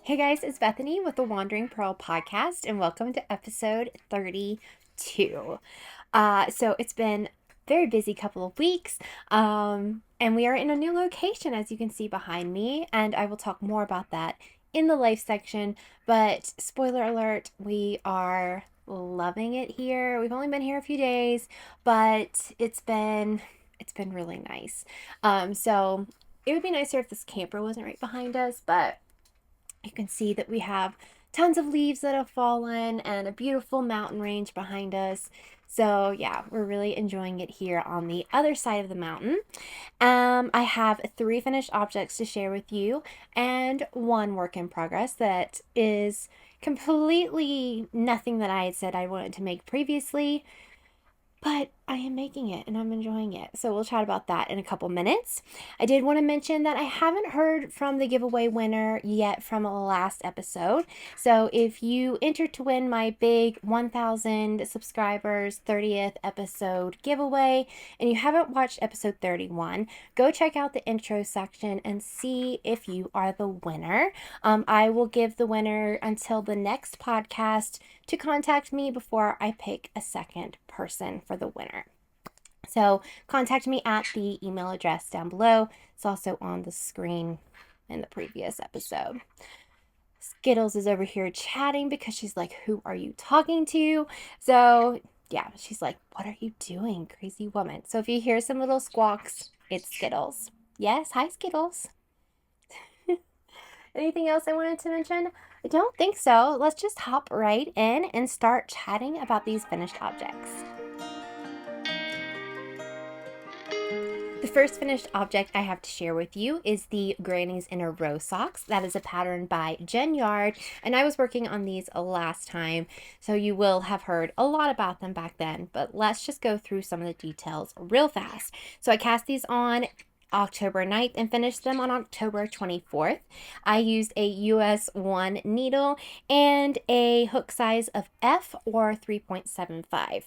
Hey guys, it's Bethany with the Wandering Purl podcast, and welcome to episode 32. So it's been a very busy couple of weeks, and we are in a new location, as you can see behind me, and I will talk more about that in the life section. But spoiler alert, we are loving it here. We've only been here a few days, but it's been really nice. So it would be nicer if this camper wasn't right behind us, but you can see that we have tons of leaves that have fallen and a beautiful mountain range behind us. So yeah, we're really enjoying it here on the other side of the mountain. I have 3 finished objects to share with you and 1 work in progress that is completely nothing that I had said I wanted to make previously. But I am making it and I'm enjoying it. So we'll chat about that in a couple minutes. I did want to mention that I haven't heard from the giveaway winner yet from the last episode. So if you enter to win my big 1,000 subscribers 30th episode giveaway and you haven't watched episode 31, go check out the intro section and see if you are the winner. I will give the winner until the next podcast to contact me before I pick a second person for the winner. So contact me at the email address down below. It's also on the screen in the previous episode. Skittles is over here chatting because she's like, who are you talking to? So yeah, she's like, what are you doing, crazy woman? So if you hear some little squawks, it's Skittles. Yes, hi Skittles. Anything else I wanted to mention? I don't think so. Let's just hop right in and start chatting about these finished objects. The first finished object I have to share with you is the Grannies-in-a-row Socks. That is a pattern by Jen Yard, and I was working on these last time, so you will have heard a lot about them back then, but let's just go through some of the details real fast. So I cast these on October 9th and finished them on October 24th. I used a US 1 needle and a hook size of F or 3.75.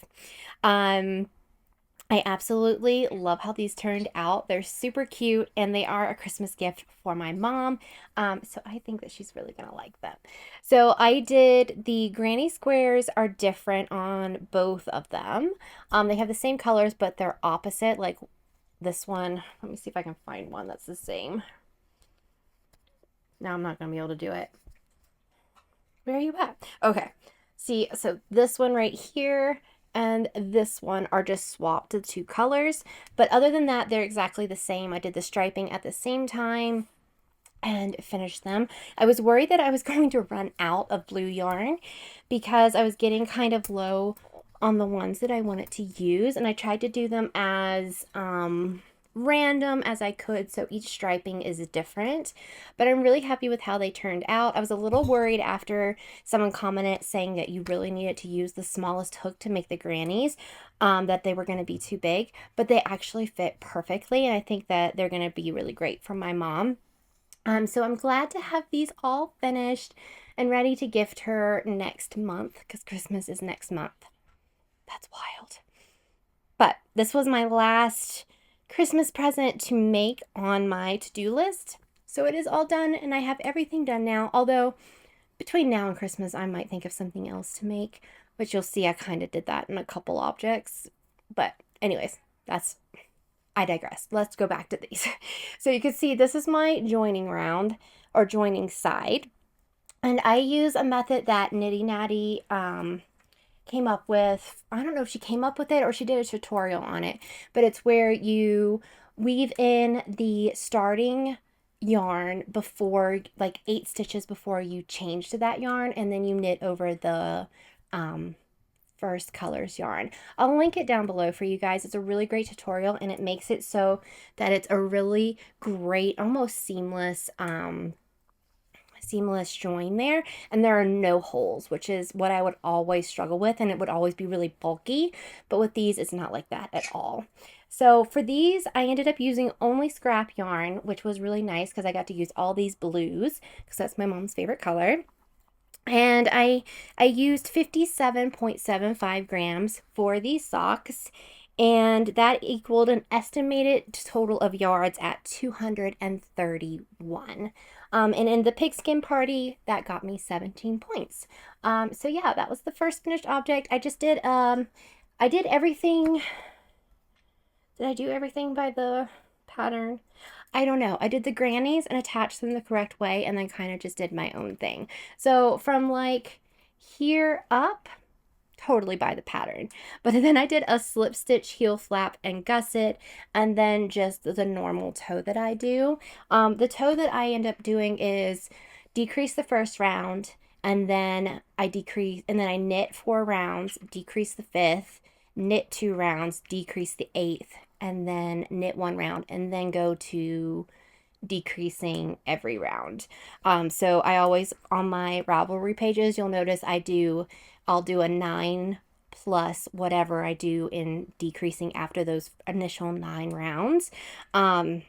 I absolutely love how these turned out. They're super cute and they are a Christmas gift for my mom. So I think that she's really gonna like them. So I did the granny squares are different on both of them. They have the same colors, but they're opposite. Like this one, let me see if I can find one that's the same. Now I'm not gonna be able to do it. Where are you at? Okay. See, so this one right here and this one are just swapped the 2 colors. But other than that, they're exactly the same. I did the striping at the same time and finished them. I was worried that I was going to run out of blue yarn because I was getting kind of low on the ones that I wanted to use, and I tried to do them as random as I could, so each striping is different, but I'm really happy with how they turned out. I was a little worried after someone commented saying that you really needed to use the smallest hook to make the grannies, that they were going to be too big, but they actually fit perfectly, and I think that they're going to be really great for my mom. So I'm glad to have these all finished and ready to gift her next month because Christmas is next month. That's wild. But this was my last Christmas present to make on my to-do list. So it is all done and I have everything done now. Although between now and Christmas, I might think of something else to make, which you'll see I kind of did that in a couple objects. But anyways, I digress. Let's go back to these. So you can see this is my joining round or joining side. And I use a method that Knitty Natty came up with. I don't know if she came up with it or she did a tutorial on it, but it's where you weave in the starting yarn before, like 8 stitches before you change to that yarn, and then you knit over the first colors yarn. I'll link it down below for you guys. It's a really great tutorial and it makes it so that it's a really great, almost seamless join there, and there are no holes, which is what I would always struggle with, and it would always be really bulky, but with these it's not like that at all. So for these I ended up using only scrap yarn, which was really nice because I got to use all these blues because that's my mom's favorite color. And I used 57.75 grams for these socks, and that equaled an estimated total of yards at 231. And in the pigskin party, that got me 17 points. So yeah, that was the first finished object. I just did, I did everything. Did I do everything by the pattern? I don't know. I did the grannies and attached them the correct way and then kind of just did my own thing. So from like here up, totally by the pattern. But then I did a slip stitch, heel flap, and gusset, and then just the normal toe that I do. The toe that I end up doing is decrease the first round, and then I knit 4 rounds, decrease the 5th, knit 2 rounds, decrease the 8th, and then knit 1 round, and then go to decreasing every round. So I always, on my Ravelry pages, you'll notice I'll do a 9 plus whatever I do in decreasing after those initial 9 rounds. And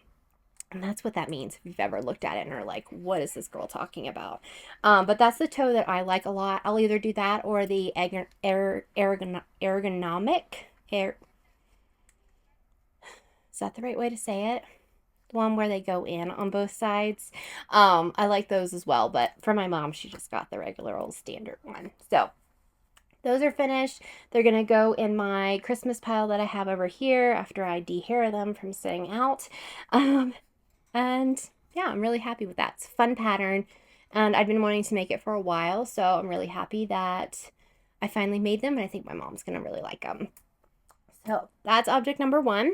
that's what that means if you've ever looked at it and are like, what is this girl talking about? But that's the toe that I like a lot. I'll either do that or the ergonomic. Is that the right way to say it? The one where they go in on both sides. I like those as well, but for my mom, she just got the regular old standard one. So those are finished. They're going to go in my Christmas pile that I have over here after I dehair them from sitting out. And yeah, I'm really happy with that. It's a fun pattern, and I've been wanting to make it for a while, so I'm really happy that I finally made them, and I think my mom's going to really like them. So that's object number 1.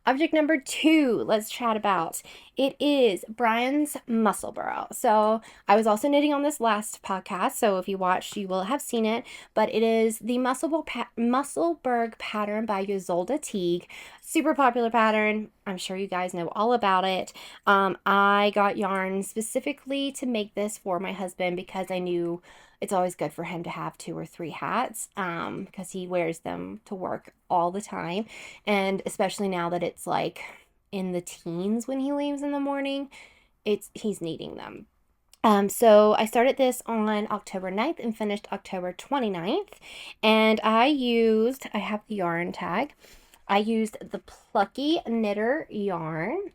Object number 2, let's chat about. It is Bryan's Musselburgh. So I was also knitting on this last podcast, so if you watched, you will have seen it. But it is the Musselburgh pattern by Ysolda Teague. Super popular pattern. I'm sure you guys know all about it. I got yarn specifically to make this for my husband because I knew it's always good for him to have 2 or 3 hats because he wears them to work all the time. And especially now that it's like in the teens when he leaves in the morning, he's needing them. So I started this on October 9th and finished October 29th. And I have the yarn tag. I used the Plucky Knitter yarn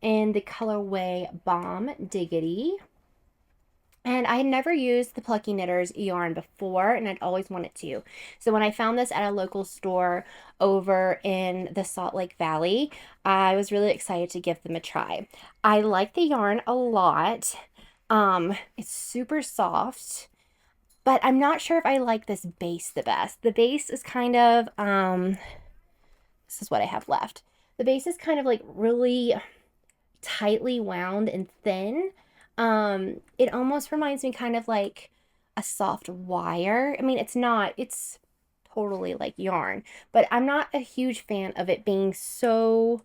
in the colorway Bomb Diggity. And I had never used the Plucky Knitters yarn before, and I'd always wanted to. So when I found this at a local store over in the Salt Lake Valley, I was really excited to give them a try. I like the yarn a lot. It's super soft, but I'm not sure if I like this base the best. The base is kind of, this is what I have left. The base is kind of like really tightly wound and thin. It almost reminds me kind of like a soft wire. I mean, it's totally like yarn, but I'm not a huge fan of it being so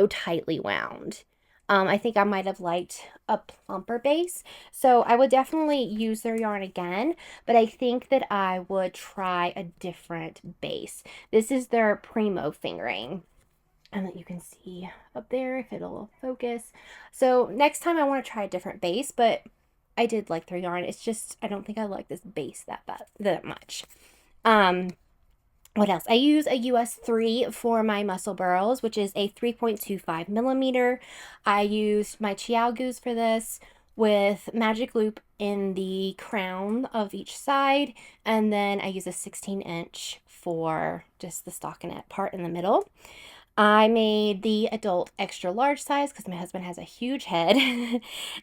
tightly wound. I think I might have liked a plumper base, so I would definitely use their yarn again, but I think that I would try a different base. This is their Primo fingering, and that you can see up there if it'll focus. So next time I want to try a different base, but I did like their yarn. It's just, I don't think I like this base that much. What else? I use a US 3 for my Musselburghs, which is a 3.25 millimeter. I used my Chiaogus for this with magic loop in the crown of each side, and then I use a 16-inch for just the stockinette part in the middle. I made the adult extra large size because my husband has a huge head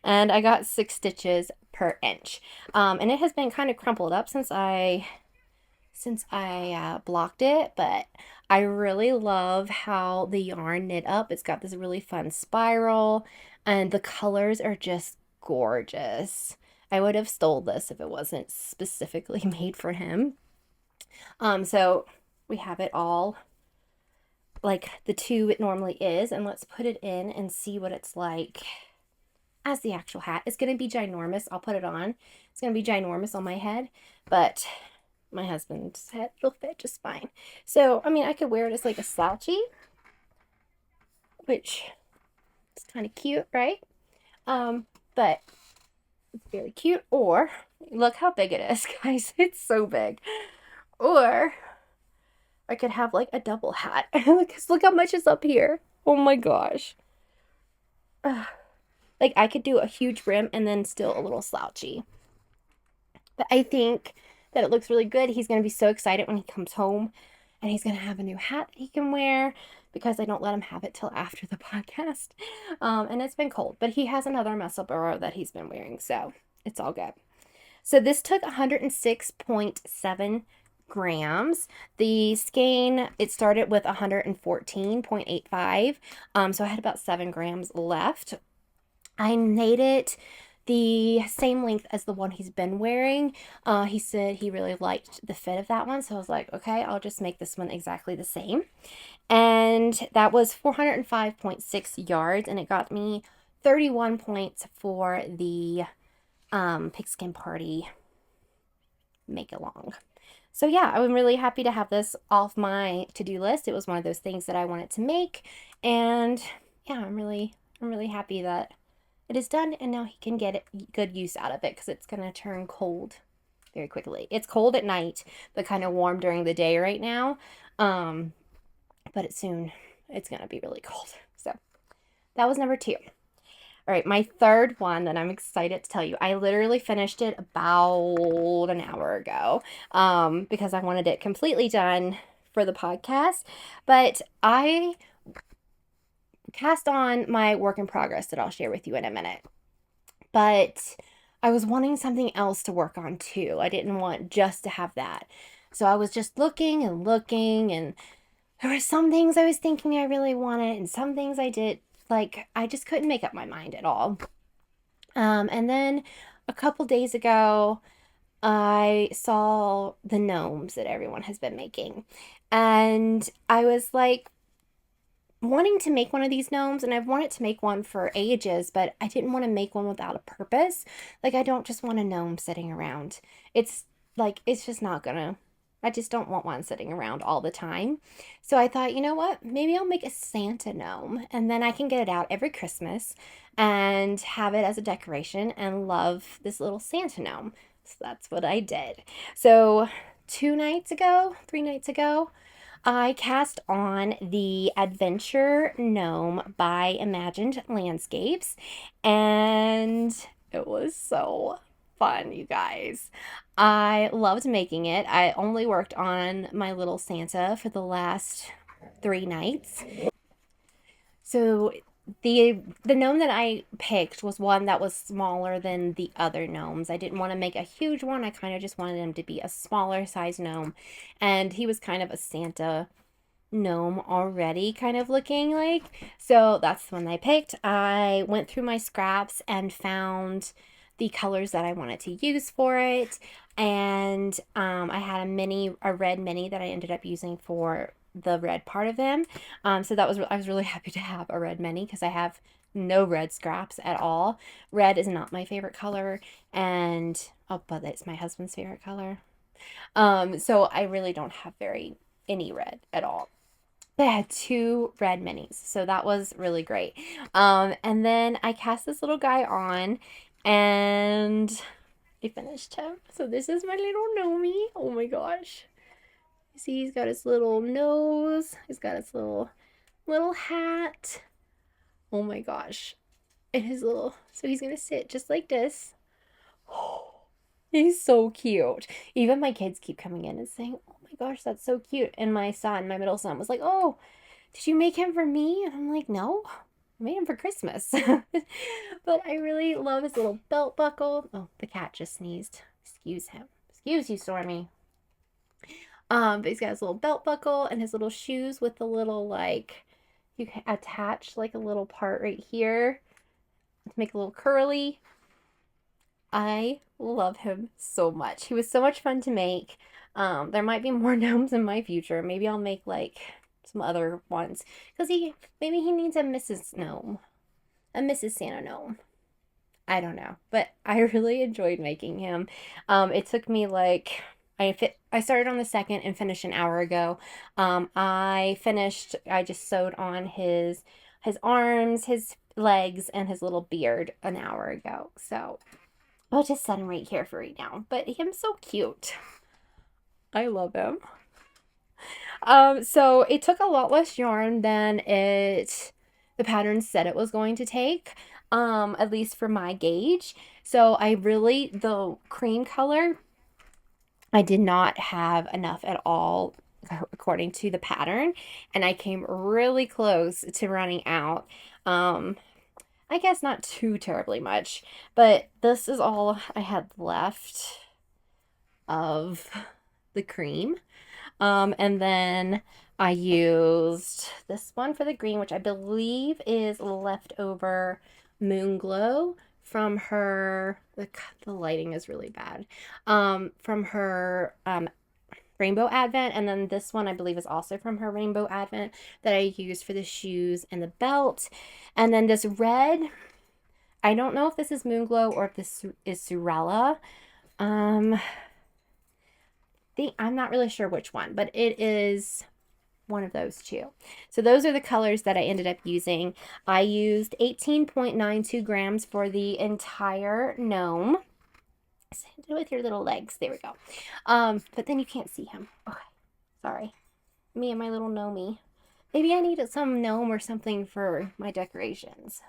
and I got 6 stitches per inch. And it has been kind of crumpled up since I blocked it, but I really love how the yarn knit up. It's got this really fun spiral and the colors are just gorgeous. I would have stole this if it wasn't specifically made for him. So we have it all like the tube it normally is, and let's put it in and see what it's like as the actual hat. It's going to be ginormous. I'll put it on. It's going to be ginormous on my head, but my husband's head will fit just fine. So, I mean, I could wear it as like a slouchy, which is kind of cute, right? But it's very cute. Or, look how big it is, guys. It's so big. Or I could have like a double hat. Because look how much is up here. Oh my gosh. Like I could do a huge brim and then still a little slouchy. But I think that it looks really good. He's going to be so excited when he comes home and he's going to have a new hat that he can wear because I don't let him have it till after the podcast. And it's been cold, but he has another Musselburgh that he's been wearing, so it's all good. So this took 106.7 grams. The skein, it started with 114.85. So I had about 7 grams left. I made it the same length as the one he's been wearing. He said he really liked the fit of that one, so I was like, okay, I'll just make this one exactly the same. And that was 405.6 yards, and it got me 31 points for the pigskin party make along. So yeah, I'm really happy to have this off my to-do list. It was one of those things that I wanted to make, and yeah, I'm really happy that it is done, and now he can get good use out of it because it's gonna turn cold very quickly. It's cold at night, but kind of warm during the day right now. But it's gonna be really cold. So that was number 2. All right, my third one that I'm excited to tell you. I literally finished it about an hour ago because I wanted it completely done for the podcast. But I cast on my work in progress that I'll share with you in a minute. But I was wanting something else to work on too. I didn't want just to have that. So I was just looking, and there were some things I was thinking I really wanted, and some things I did, like, I just couldn't make up my mind at all. And then a couple days ago, I saw the gnomes that everyone has been making. And I was like wanting to make one of these gnomes, and I've wanted to make one for ages, but I didn't want to make one without a purpose. Like, I don't just want a gnome sitting around. It's like, it's just not gonna, I just don't want one sitting around all the time. So I thought, you know what? Maybe I'll make a Santa gnome, and then I can get it out every Christmas and have it as a decoration and love this little Santa gnome. So that's what I did. So 3 nights ago, I cast on the Adventure Gnome by Imagined Landscapes, and it was so fun, you guys. I loved making it. I only worked on my little Santa for the last 3 nights. So the gnome that I picked was one that was smaller than the other gnomes. I didn't want to make a huge one. I kind of just wanted him to be a smaller size gnome. And he was kind of a Santa gnome already, kind of looking like. So that's the one I picked. I went through my scraps and found the colors that I wanted to use for it. And I had a red mini that I ended up using for the red part of them. So I was really happy to have a red mini because I have no red scraps at all. Red is not my favorite color, and but it's my husband's favorite color. So I really don't have any red at all. But I had 2 red minis, so that was really great. And then I cast this little guy on, and I finished him. So this is my little gnomie. Oh my gosh. You see, he's got his little nose. He's got his little hat. Oh my gosh. And so he's gonna sit just like this. He's so cute. Even my kids keep coming in and saying, oh my gosh, that's so cute. And my middle son, was like, oh, did you make him for me? And I'm like, no, I made him for Christmas. But I really love his little belt buckle. Oh, the cat just sneezed. Excuse him. Excuse you, Stormy. But he's got his little belt buckle and his little shoes with the little, like, you can attach like a little part right here to make a little curly. I love him so much. He was so much fun to make. There might be more gnomes in my future. Maybe I'll make like some other ones because maybe he needs a Mrs. Gnome, a Mrs. Santa Gnome. I don't know, but I really enjoyed making him. It took me like I started on the 2nd and finished an hour ago. I just sewed on his arms, his legs, and his little beard an hour ago. So I'll just set him right here for right now. But he's so cute. I love him. So it took a lot less yarn than the pattern said it was going to take, at least for my gauge. So the cream color, I did not have enough at all according to the pattern, and I came really close to running out. I guess not too terribly much, but this is all I had left of the cream. And then I used this one for the green, which I believe is leftover Moonglow from her, the lighting is really bad, from her Rainbow Advent. And then this one I believe is also from her Rainbow Advent that I used for the shoes and the belt. And then this red, I don't know if this is Moonglow or if this is Surella. I'm not really sure which one, but it is one of those two. So those are the colors that I ended up using. I used 18.92 grams for the entire gnome. With your little legs. There we go. But then you can't see him. Okay. Sorry. Me and my little gnomey. Maybe I need some gnome or something for my decorations.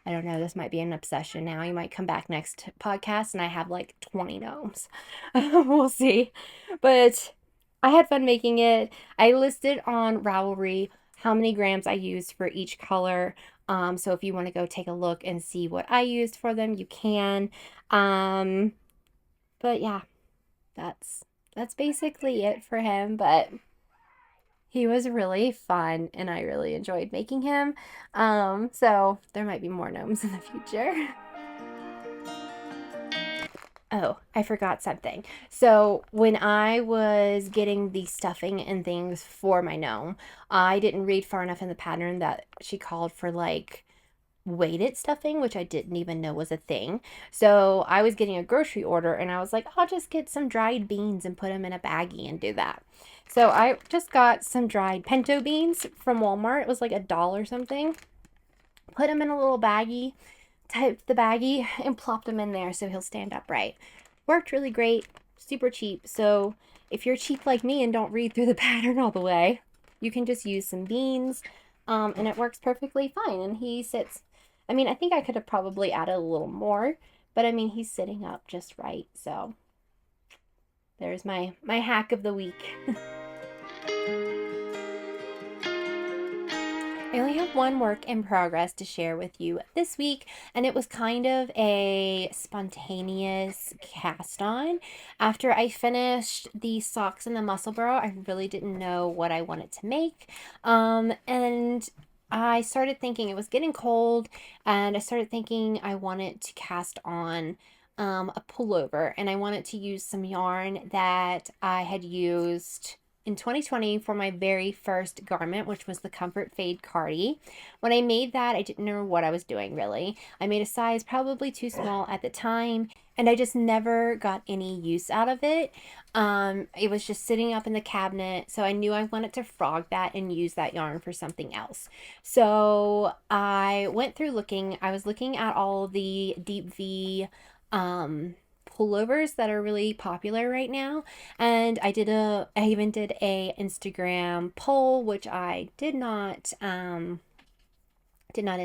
I don't know. This might be an obsession now. You might come back next podcast and I have like 20 gnomes. We'll see. But I had fun making it. I listed on Ravelry how many grams I used for each color. So if you want to go take a look and see what I used for them, you can. But yeah, that's basically it for him. But he was really fun and I really enjoyed making him. So there might be more gnomes in the future. Oh, I forgot something. So when I was getting the stuffing and things for my gnome, I didn't read far enough in the pattern that she called for like weighted stuffing, which I didn't even know was a thing. So I was getting a grocery order and I was like, I'll just get some dried beans and put them in a baggie and do that. So I just got some dried pinto beans from Walmart. It was like $1 something. Put them in a little baggie, typed the baggie, and plopped them in there so he'll stand upright. Worked really great, super cheap. So if you're cheap like me and don't read through the pattern all the way, you can just use some beans, and it works perfectly fine. And he sits, I mean, I think I could have probably added a little more, but I mean, he's sitting up just right. So there's my hack of the week. I only have one work in progress to share with you this week, and it was kind of a spontaneous cast on. After I finished the socks in the Musselburgh, I really didn't know what I wanted to make, and I started thinking it was getting cold, and I started thinking I wanted to cast on a pullover, and I wanted to use some yarn that I had used in 2020 for my very first garment, which was the Comfort Fade Cardi. When I made that, I didn't know what I was doing, really. I made a size probably too small at the time, and I just never got any use out of it. It was just sitting up in the cabinet, so I knew I wanted to frog that and use that yarn for something else. So I went through looking. I was looking at all the deep V pullovers that are really popular right now, and I even did a Instagram poll, which I did not end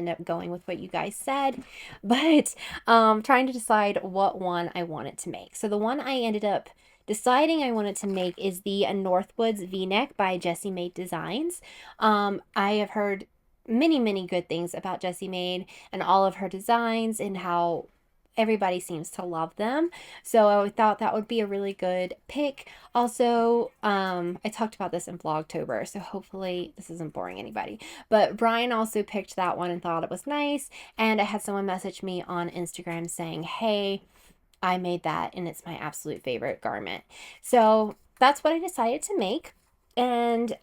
up going with what you guys said, but trying to decide what one I wanted to make. So the one I ended up deciding I wanted to make is the Northwoods V-neck by Jessie Made Designs. I have heard many good things about Jessie Made and all of her designs and how everybody seems to love them. So I thought that would be a really good pick. Also, I talked about this in Vlogtober, so hopefully this isn't boring anybody. But Bryan also picked that one and thought it was nice. And I had someone message me on Instagram saying, hey, I made that and it's my absolute favorite garment. So that's what I decided to make. And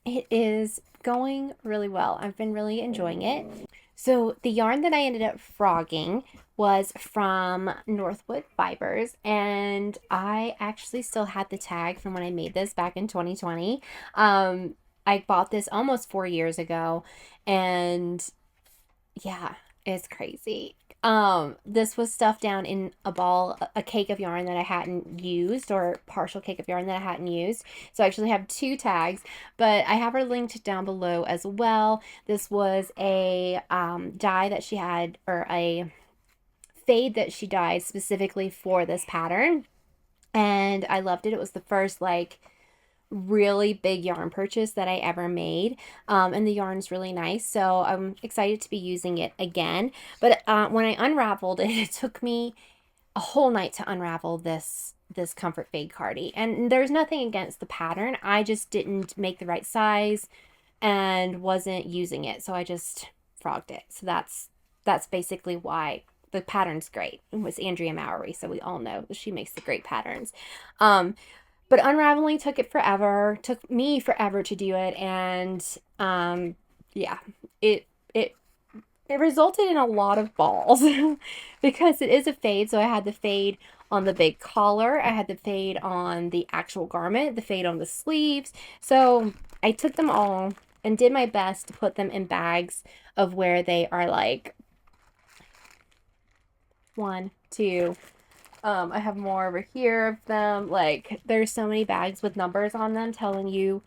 it is going really well. I've been really enjoying it. So the yarn that I ended up frogging was from Northwoods Fibers, and I actually still had the tag from when I made this back in 2020. I bought this almost 4 years ago, and yeah, it's crazy. This was stuffed down in a ball, a cake of yarn that I hadn't used, or partial cake of yarn that I hadn't used. So I actually have 2 tags, but I have her linked down below as well. This was a dye that she had, or a fade that she dyed specifically for this pattern, and I loved it. It was the first like really big yarn purchase that I ever made, and the yarn's really nice, so I'm excited to be using it again. But when I unraveled it, it took me a whole night to unravel this Comfort Fade Cardi, and there's nothing against the pattern. I just didn't make the right size and wasn't using it, so I just frogged it. So that's basically why. The pattern's great. It was Andrea Mowry, so we all know she makes the great patterns. But unraveling took me forever to do it, and yeah, it resulted in a lot of balls because it is a fade. So I had the fade on the big collar, I had the fade on the actual garment, the fade on the sleeves. So I took them all and did my best to put them in bags of where they are like 1, 2. I have more over here of them. Like, there's so many bags with numbers on them telling you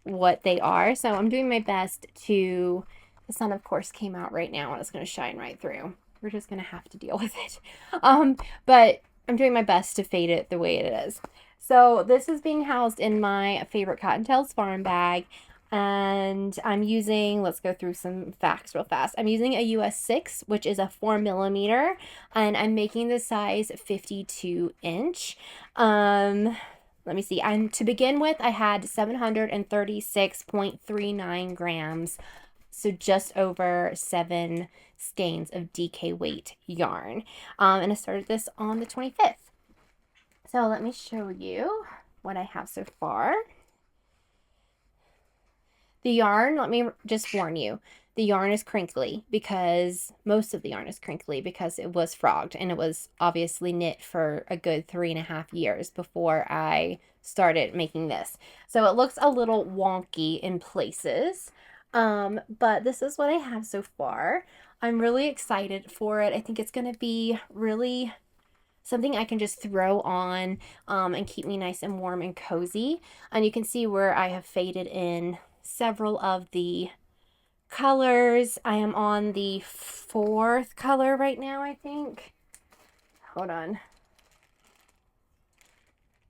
what they are. So I'm doing my best to... The sun, of course, came out right now, and it's going to shine right through. We're just going to have to deal with it. But I'm doing my best to fade it the way it is. So this is being housed in my favorite Cottontails Farm bag. And I'm using, let's go through some facts real fast. I'm using a US 6, which is a 4mm, and I'm making the size 52 inch. Let me see. To begin with, I had 736.39 grams, so just over 7 skeins of DK weight yarn. And I started this on the 25th. So let me show you what I have so far. The yarn, let me just warn you, the yarn is crinkly because most of the yarn is crinkly because it was frogged, and it was obviously knit for a good 3.5 years before I started making this. So it looks a little wonky in places, but this is what I have so far. I'm really excited for it. I think it's going to be really something I can just throw on and keep me nice and warm and cozy. And you can see where I have faded in several of the colors. I am on the 4th color right now, I think. Hold on.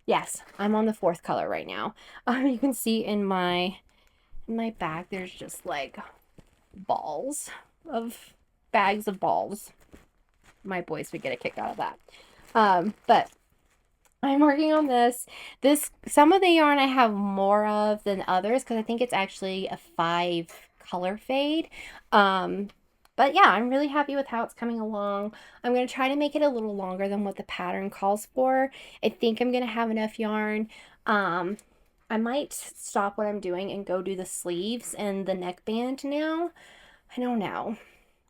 Yes, I'm on the 4th color right now. You can see in my bag, there's just like bags of balls. My boys would get a kick out of that. But I'm working on this. Some of the yarn I have more of than others because I think it's actually a 5 color fade. But yeah, I'm really happy with how it's coming along. I'm going to try to make it a little longer than what the pattern calls for. I think I'm going to have enough yarn. I might stop what I'm doing and go do the sleeves and the neckband now. I don't know.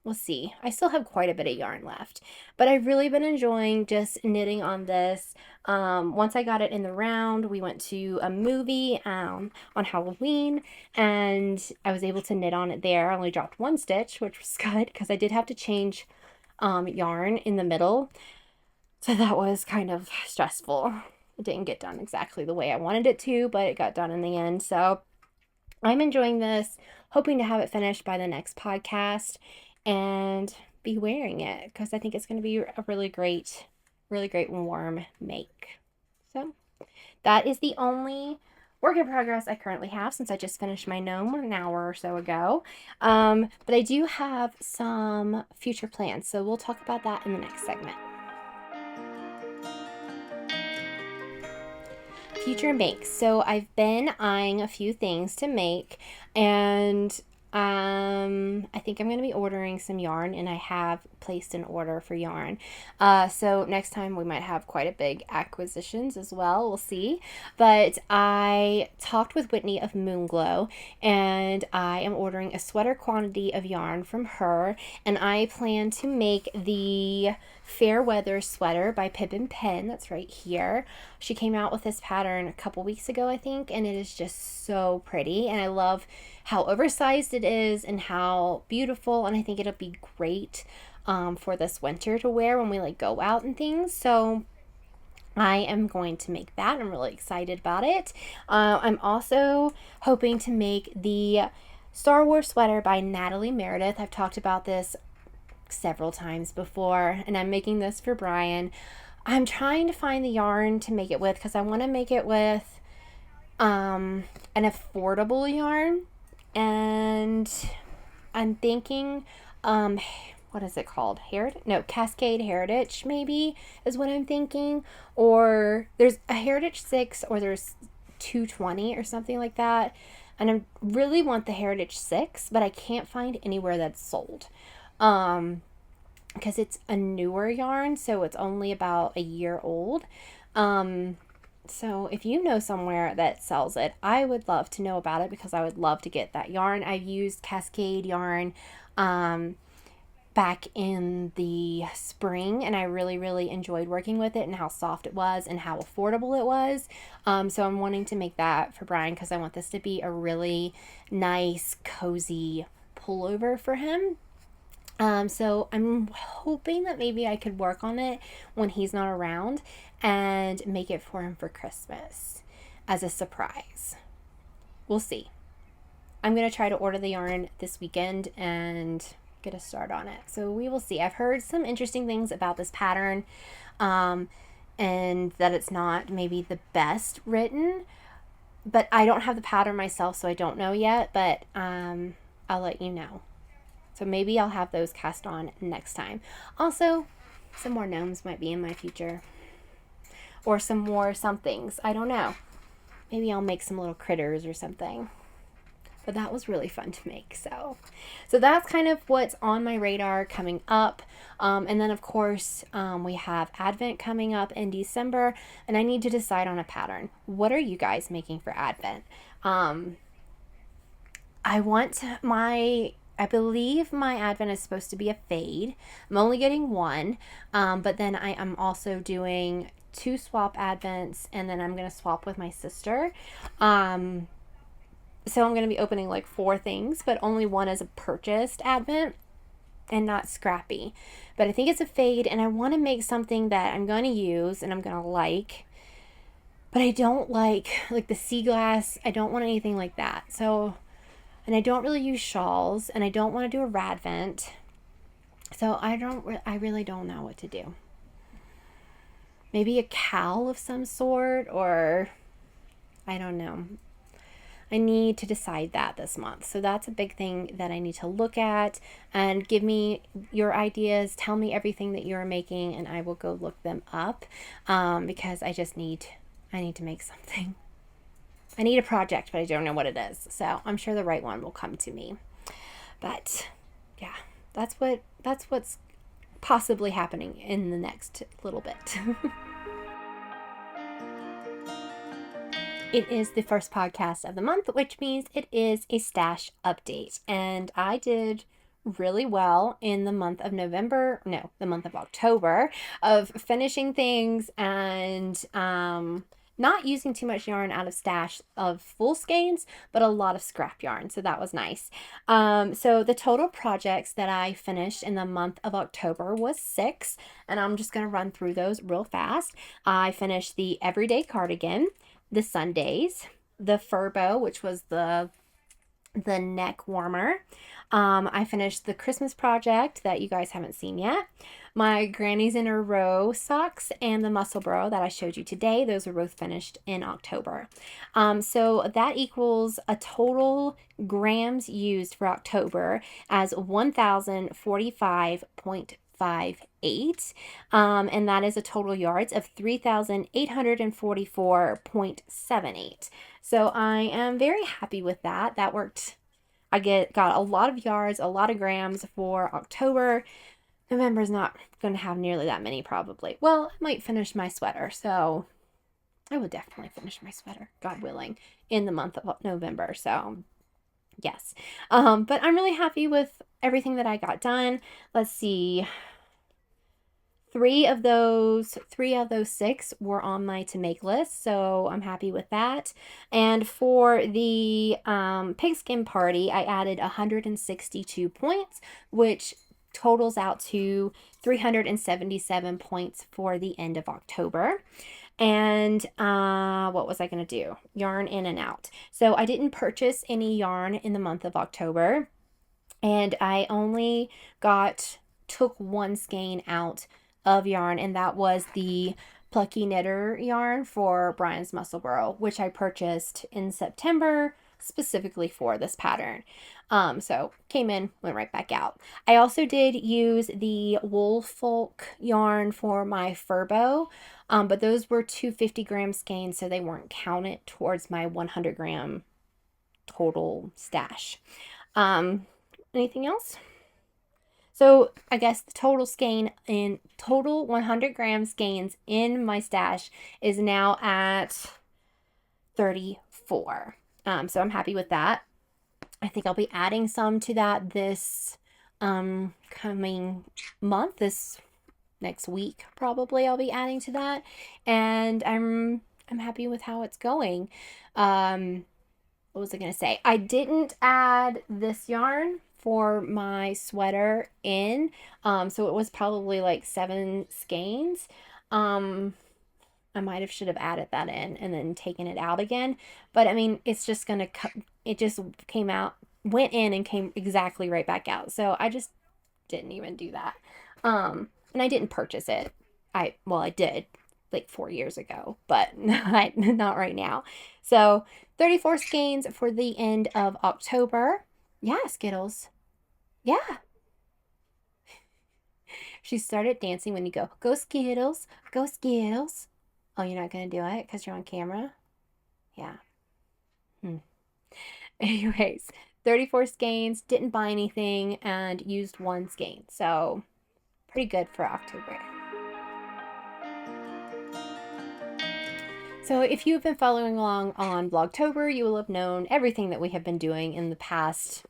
We'll see. I still have quite a bit of yarn left, but I've really been enjoying just knitting on this. Once I got it in the round, we went to a movie on Halloween, and I was able to knit on it there. I only dropped 1 stitch, which was good because I did have to change yarn in the middle, so that was kind of stressful. It didn't get done exactly the way I wanted it to, but it got done in the end. So I'm enjoying this, hoping to have it finished by the next podcast and be wearing it because I think it's going to be a really great warm make. So that is the only work in progress I currently have since I just finished my gnome an hour or so ago. But I do have some future plans, so we'll talk about that in the next segment. Future makes. So I've been eyeing a few things to make, and I think I'm going to be ordering some yarn, and I have placed an order for yarn. So next time we might have quite a big acquisitions as well. We'll see. But I talked with Whitney of Moonglow, and I am ordering a sweater quantity of yarn from her, and I plan to make the Fairweather Sweater by Pip Pin. That's right here. She came out with this pattern a couple weeks ago, I think, and it is just so pretty, and I love how oversized it is and how beautiful, and I think it'll be great for this winter to wear when we like go out and things. So I am going to make that. I'm really excited about it. I'm also hoping to make the Star Wars sweater by Natalie Meredith. I've talked about this several times before, and I'm making this for Bryan. I'm trying to find the yarn to make it with because I want to make it with an affordable yarn, and I'm thinking what is it called? Cascade Heritage maybe is what I'm thinking. Or there's a Heritage 6 or there's 220 or something like that. And I really want the Heritage 6, but I can't find anywhere that's sold. Because it's a newer yarn, so it's only about a year old. So if you know somewhere that sells it, I would love to know about it because I would love to get that yarn. I've used Cascade yarn back in the spring, and I really enjoyed working with it and how soft it was and how affordable it was. So I'm wanting to make that for Bryan because I want this to be a really nice, cozy pullover for him. So I'm hoping that maybe I could work on it when he's not around and make it for him for Christmas as a surprise. We'll see. I'm going to try to order the yarn this weekend and get a start on it. So we will see. I've heard some interesting things about this pattern, and that it's not maybe the best written, but I don't have the pattern myself, so I don't know yet, but I'll let you know. So maybe I'll have those cast on next time. Also, some more gnomes might be in my future, or some more somethings. I don't know. Maybe I'll make some little critters or something. But that was really fun to make. So that's kind of what's on my radar coming up. And then of course, we have Advent coming up in December, and I need to decide on a pattern. What are you guys making for Advent? I believe my Advent is supposed to be a fade. I'm only getting one, but then I am also doing 2 swap Advents, and then I'm going to swap with my sister. So I'm going to be opening like 4 things, but only one is a purchased Advent and not scrappy. But I think it's a fade, and I want to make something that I'm going to use and I'm going to like. But I don't like the sea glass. I don't want anything like that. So, and I don't really use shawls, and I don't want to do a Radvent. So I really don't know what to do. Maybe a cowl of some sort, or I don't know. I need to decide that this month. So that's a big thing that I need to look at, and give me your ideas. Tell me everything that you're making, and I will go look them up, because I need to make something. I need a project, but I don't know what it is. So I'm sure the right one will come to me. But yeah, that's what's possibly happening in the next little bit. It is the first podcast of the month, which means it is a stash update. And I did really well in the month of October, of finishing things and not using too much yarn out of stash of full skeins, but a lot of scrap yarn. So that was nice. So the total projects that I finished in the month of October was 6, and I'm just going to run through those real fast. I finished the everyday cardigan, the Sundays, the fur bow, which was the neck warmer. I finished the Christmas project that you guys haven't seen yet. My Grannies-in-a-row socks and the Musselburgh that I showed you today, those were both finished in October. So that equals a total grams used for October as 1,045.58. And that is a total yards of 3,844.78. So I am very happy with that. That worked. I got a lot of yards, a lot of grams for October. November's not going to have nearly that many, probably. Well, I might finish my sweater, so I will definitely finish my sweater, God willing, in the month of November. So yes, but I'm really happy with everything that I got done. Let's see. 3 of those 6 were on my to make list, so I'm happy with that. And for the pigskin party, I added 162 points, which totals out to 377 points for the end of October. And what was I going to do? Yarn in and out. So I didn't purchase any yarn in the month of October, and I only took one skein out of yarn, and that was the Plucky Knitter yarn for Bryan's Musselburgh, which I purchased in September specifically for this pattern. So came in, went right back out. I also did use the Wool Folk yarn for my furbo, but those were 250-gram skeins, so they weren't counted towards my 100-gram total stash. Anything else? So I guess the total 100-gram skeins in my stash is now at 34. So I'm happy with that. I think I'll be adding some to that this coming month, this next week probably I'll be adding to that, and I'm happy with how it's going. What was I gonna say? I didn't add this yarn for my sweater in, so it was probably like 7 skeins. I should have added that in and then taken it out again, but I mean, it's just gonna it just went in and came exactly right back out, so I just didn't even do that. And I didn't purchase it. I did like 4 years ago, but not right now. So 34 skeins for the end of October. Yeah, Skittles. Yeah. She started dancing when you go Skittles, go Skittles. Oh, you're not going to do it because you're on camera? Yeah. Anyways, 34 skeins, didn't buy anything, and used 1 skein. So pretty good for October. So if you've been following along on Vlogtober, you will have known everything that we have been doing in the past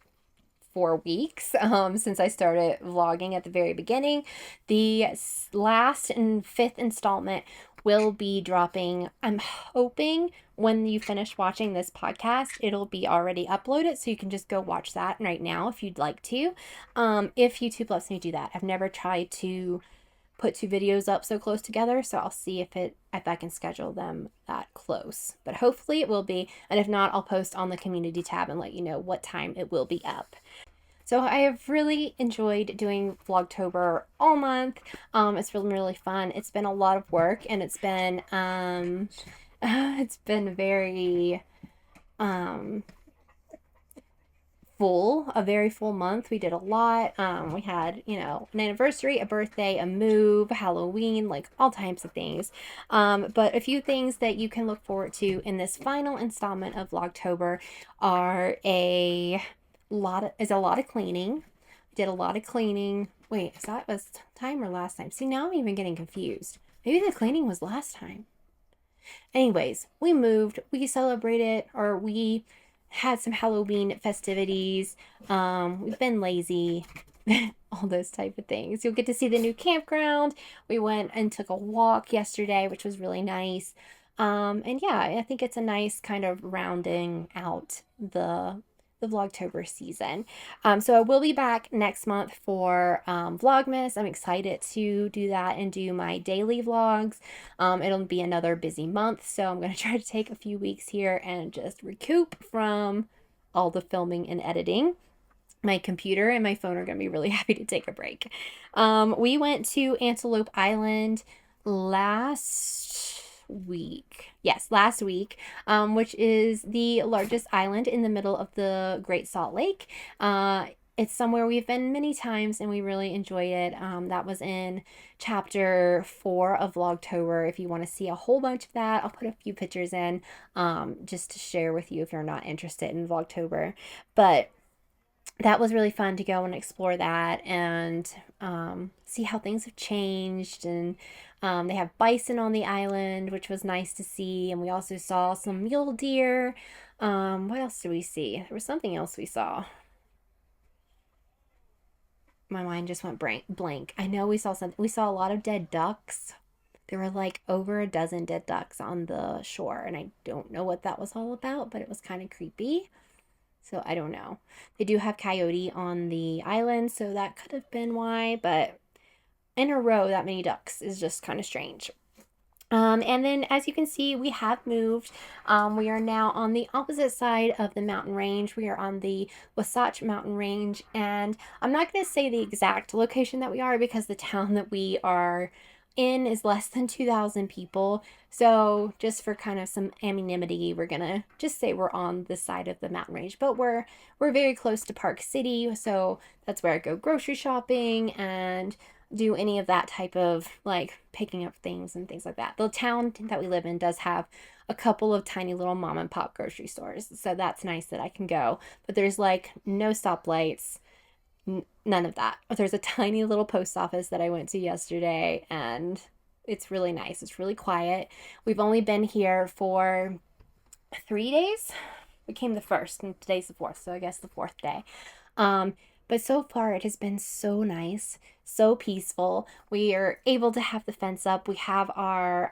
4 weeks since I started vlogging at the very beginning. The last and 5th installment will be dropping, I'm hoping when you finish watching this podcast, it'll be already uploaded, so you can just go watch that right now if you'd like to. If YouTube lets me do that. I've never tried to put 2 videos up so close together, so I'll see if I can schedule them that close. But hopefully it will be, and if not, I'll post on the community tab and let you know what time it will be up. So I have really enjoyed doing Vlogtober all month. It's been really fun. It's been a lot of work, and it's been very full, a very full month. We did a lot. We had, an anniversary, a birthday, a move, Halloween, like all types of things. But a few things that you can look forward to in this final installment of Vlogtober are a lot of cleaning. Did a lot of cleaning. Wait, is that was time or last time? See, now I'm even getting confused. Maybe the cleaning was last time. Anyways, we moved, we celebrated, or we had some Halloween festivities. We've been lazy, all those type of things. You'll get to see the new campground. We went and took a walk yesterday, which was really nice. And yeah, I think it's a nice kind of rounding out the Vlogtober season. So I will be back next month for Vlogmas. I'm excited to do that and do my daily vlogs. It'll be another busy month, so I'm going to try to take a few weeks here and just recoup from all the filming and editing. My computer and my phone are going to be really happy to take a break. We went to Antelope Island last week, which is the largest island in the middle of the Great Salt Lake. It's somewhere we've been many times and we really enjoy it. That was in chapter 4 of Vlogtober. If you want to see a whole bunch of that, I'll put a few pictures in just to share with you if you're not interested in Vlogtober. But that was really fun to go and explore that and see how things have changed. And they have bison on the island, which was nice to see. And we also saw some mule deer. What else did we see? There was something else we saw. My mind just went blank. I know we saw a lot of dead ducks. There were like over a dozen dead ducks on the shore, and I don't know what that was all about, but it was kind of creepy. So I don't know. They do have coyote on the island, so that could have been why, but in a row, that many ducks is just kind of strange. And then as you can see, we have moved. We are now on the opposite side of the mountain range. We are on the Wasatch Mountain Range, and I'm not going to say the exact location that we are because the town that we are in is less than 2,000 people. So just for kind of some anonymity, we're going to just say we're on this side of the mountain range, but we're very close to Park City. So that's where I go grocery shopping and do any of that type of like picking up things and things like that. The town that we live in does have a couple of tiny little mom and pop grocery stores, so that's nice that I can go, but there's like no stoplights, none of that. There's a tiny little post office that I went to yesterday, and it's really nice. It's really quiet. We've only been here for 3 days. We came the first and today's the fourth, so I guess the fourth day. But so far it has been so nice, so peaceful. We are able to have the fence up. We have our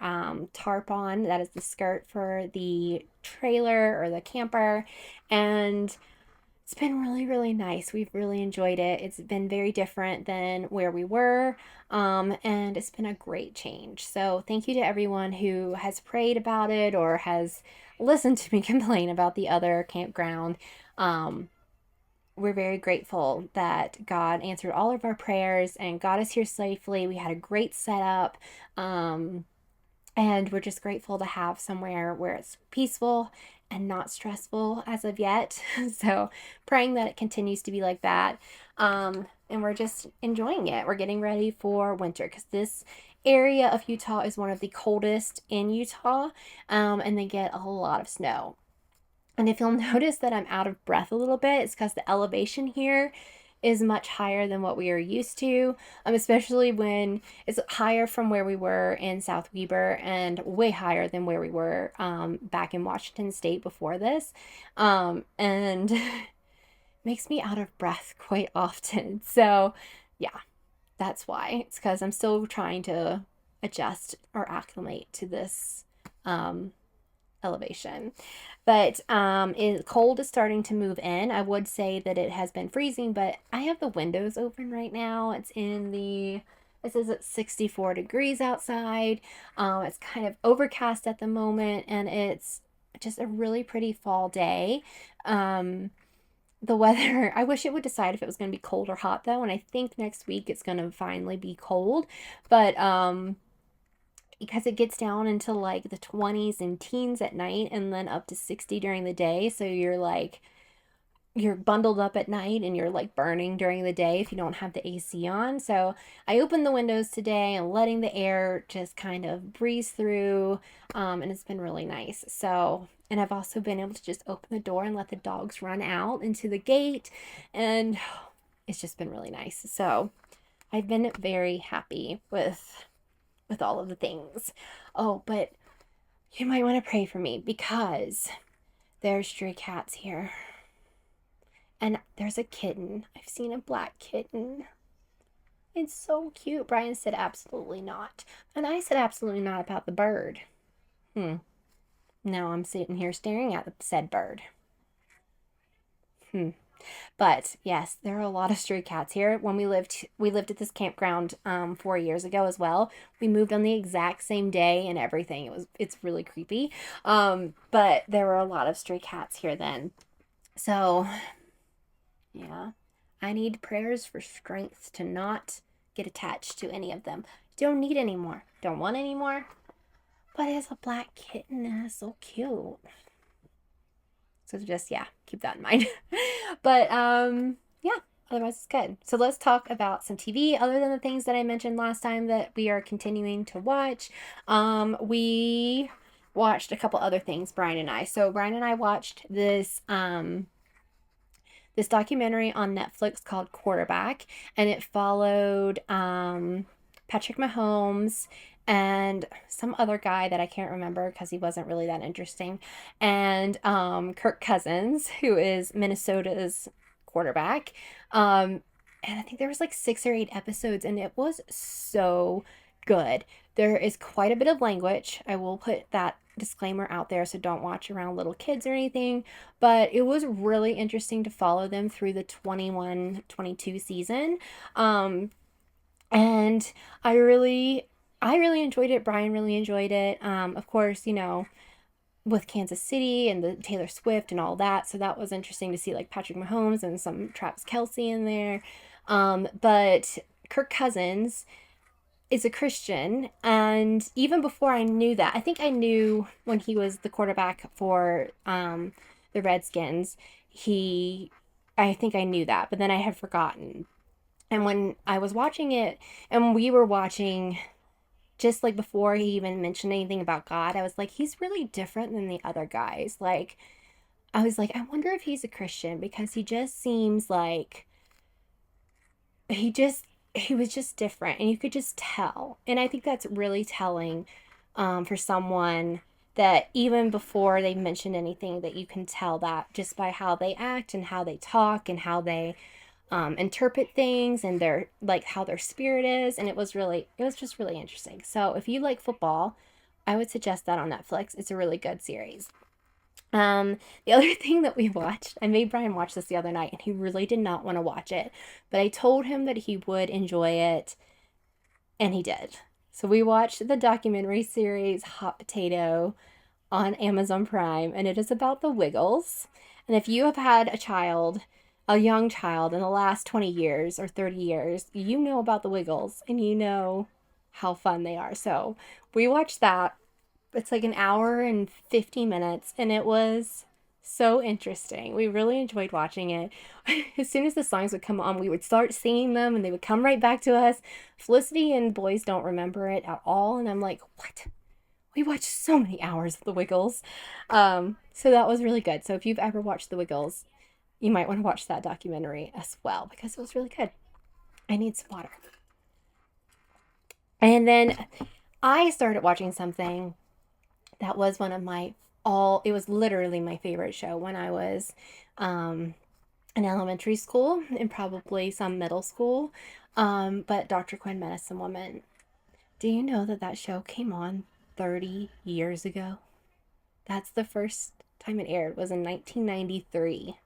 tarp on. That is the skirt for the trailer or the camper. And it's been really, really nice. We've really enjoyed it. It's been very different than where we were. And it's been a great change. So thank you to everyone who has prayed about it or has listened to me complain about the other campground. We're very grateful that God answered all of our prayers and got us here safely. We had a great setup. And we're just grateful to have somewhere where it's peaceful and not stressful as of yet. So praying that it continues to be like that. And we're just enjoying it. We're getting ready for winter because this area of Utah is one of the coldest in Utah. And they get a lot of snow. And if you'll notice that I'm out of breath a little bit, it's because the elevation here is much higher than what we are used to, especially when it's higher from where we were in South Weber and way higher than where we were back in Washington State before this. And makes me out of breath quite often. So yeah, that's why. It's because I'm still trying to adjust or acclimate to this elevation. But cold is starting to move in. I would say that it has been freezing, but I have the windows open right now. It says it's 64 degrees outside. It's kind of overcast at the moment, and it's just a really pretty fall day. The weather, I wish it would decide if it was going to be cold or hot though, and I think next week it's going to finally be cold. But because it gets down into like the 20s and teens at night and then up to 60 during the day. So you're bundled up at night and you're like burning during the day if you don't have the AC on. So I opened the windows today and letting the air just kind of breeze through. And it's been really nice. So, and I've also been able to just open the door and let the dogs run out into the gate. And it's just been really nice. So I've been very happy with all of the things. Oh, but you might want to pray for me because there's stray cats here. And there's a kitten. I've seen a black kitten. It's so cute. Bryan said absolutely not. And I said absolutely not about the bird. Now I'm sitting here staring at the said bird. But yes, there are a lot of stray cats here. When we lived at this campground 4 years ago as well. We moved on the exact same day and everything. It's really creepy. But there were a lot of stray cats here then. So yeah, I need prayers for strength to not get attached to any of them. Don't need any more. Don't want any more. But it's a black kitten and it's so cute. So just, yeah, keep that in mind. But, yeah, otherwise it's good. So let's talk about some TV other than the things that I mentioned last time that we are continuing to watch. We watched a couple other things, Bryan and I. So Bryan and I watched this, this documentary on Netflix called Quarterback, and it followed, Patrick Mahomes and some other guy that I can't remember because he wasn't really that interesting, and Kirk Cousins, who is Minnesota's quarterback. And I think there was like 6 or 8 episodes, and it was so good. There is quite a bit of language. I will put that disclaimer out there, so don't watch around little kids or anything, but it was really interesting to follow them through the 21-22 season. And I really enjoyed it. Bryan really enjoyed it. Of course, you know, with Kansas City and the Taylor Swift and all that, so that was interesting to see like Patrick Mahomes and some Travis Kelce in there. But Kirk Cousins is a Christian, and even before I knew that, I think I knew when he was the quarterback for the Redskins. I think I knew that, but then I had forgotten. And when I was watching it, and we were watching, just like before he even mentioned anything about God, I was like, he's really different than the other guys. Like, I was like, I wonder if he's a Christian, because he just seems like he was just different, and you could just tell. And I think that's really telling, for someone that even before they mention anything, that you can tell that just by how they act and how they talk and how they interpret things, and their like how their spirit is. And it was just really interesting. So if you like football, I would suggest that on Netflix. It's a really good series. The other thing that we watched, I made Bryan watch this the other night, and he really did not want to watch it, but I told him that he would enjoy it, and he did. So we watched the documentary series Hot Potato on Amazon Prime, and it is about the Wiggles. And if you have had a young child in the last 20 years or 30 years, you know about the Wiggles, and you know how fun they are. So we watched that. It's like an hour and 50 minutes, and it was so interesting. We really enjoyed watching it. As soon as the songs would come on, we would start singing them, and they would come right back to us. Felicity and boys don't remember it at all, and I'm like, what? We watched so many hours of the Wiggles. So that was really good. So if you've ever watched the Wiggles, you might want to watch that documentary as well, because it was really good. I need some water. And then I started watching something that was one of it was literally my favorite show when I was in elementary school and probably some middle school. But Dr. Quinn, Medicine Woman. Do you know that show came on 30 years ago? That's the first time it aired, was in 1993.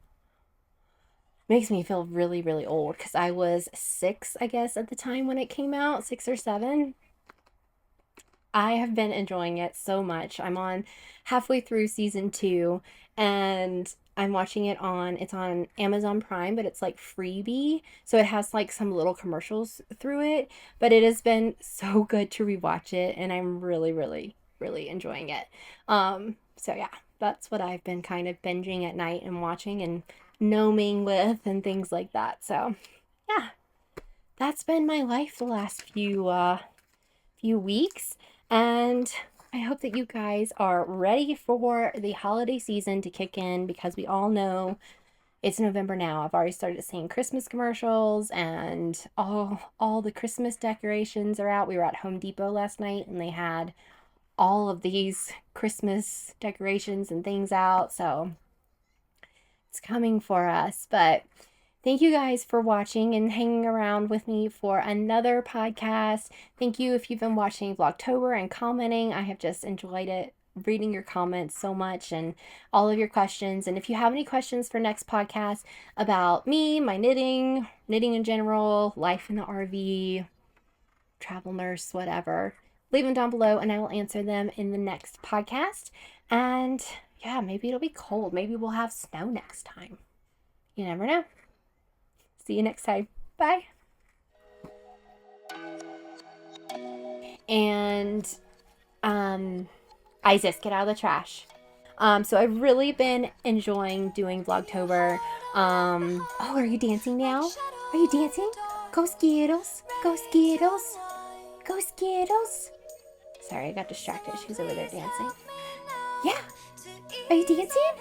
Makes me feel really, really old, because I was 6, I guess, at the time when it came out, 6 or 7. I have been enjoying it so much. I'm on halfway through season 2, and I'm watching it's on Amazon Prime, but it's like freebie. So it has like some little commercials through it, but it has been so good to rewatch it, and I'm really, really, really enjoying it. So yeah, that's what I've been kind of binging at night and watching and gnoming with and things like that. So yeah, that's been my life the last few weeks. And I hope that you guys are ready for the holiday season to kick in, because we all know it's November now. I've already started seeing Christmas commercials, and all the Christmas decorations are out. We were at Home Depot last night, and they had all of these Christmas decorations and things out. So it's coming for us. But thank you guys for watching and hanging around with me for another podcast. Thank you if you've been watching Vlogtober and commenting. I have just enjoyed it, reading your comments so much and all of your questions. And if you have any questions for next podcast about me, my knitting in general, life in the RV, travel nurse, whatever, leave them down below and I will answer them in the next podcast. And yeah, maybe it'll be cold. Maybe we'll have snow next time. You never know. See you next time. Bye. And Isis, get out of the trash. So I've really been enjoying doing Vlogtober. Oh, are you dancing now? Are you dancing? Go Skittles. Go Skittles. Go Skittles. Sorry, I got distracted. She was over there dancing. Yeah. Are you dancing?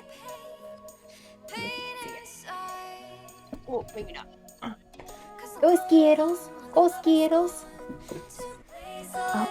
Oh, maybe not. Go Skittles. Go Skittles. Oh.